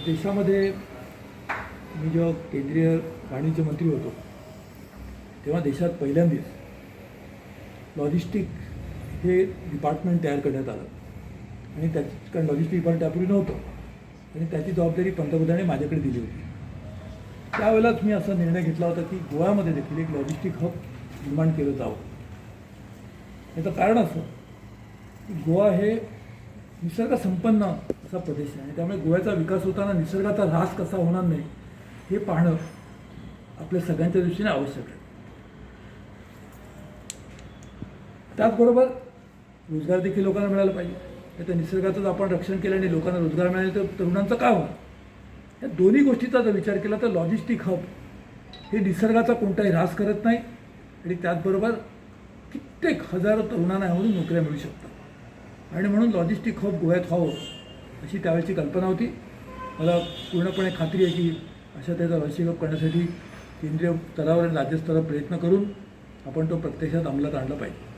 देशामध्ये मी जेव्हा केंद्रीय वाणिज्य मंत्री होतो तेव्हा देशात पहिल्यांदाच लॉजिस्टिक हे डिपार्टमेंट तयार करण्यात आलं आणि त्याची कारण लॉजिस्टिक डिपार्टमेंट त्यापूर्वी नव्हतं आणि त्याची जबाबदारी पंतप्रधानांनी माझ्याकडे दिली होती. त्यावेळेलाच मी असा निर्णय घेतला होता की गोव्यामध्ये देखील एक लॉजिस्टिक हब निर्माण केलं जावं. याचं कारण असं की गोवा हे निसर्गसंपन्न असा प्रदेश आहे आणि त्यामुळे गोव्याचा विकास होताना निसर्गाचा ऱ्हास कसा होणार नाही हे पाहणं आपल्या सगळ्यांच्या दृष्टीने आवश्यक आहे. त्याचबरोबर रोजगार देखील लोकांना मिळाला पाहिजे. त्या निसर्गाचंच आपण रक्षण केलं आणि लोकांना रोजगार मिळाले तर तरुणांचं काय होणार. या दोन्ही गोष्टीचा जर विचार केला तर लॉजिस्टिक हब हे निसर्गाचा कोणताही ऱ्हास करत नाही आणि त्याचबरोबर कित्येक हजारो तरुणांना यामधून नोकऱ्या मिळू शकतात आणि म्हणून लॉजिस्टिक हब गोव्यात व्हावं अशी त्यावेळची कल्पना होती. मला पूर्णपणे खात्री आहे की अशा त्याचा लॉजिस्टिक हब करण्यासाठी केंद्रीय स्तरावर आणि राज्यस्तरावर प्रयत्न करून आपण तो प्रत्यक्षात अंमलात आणला पाहिजे.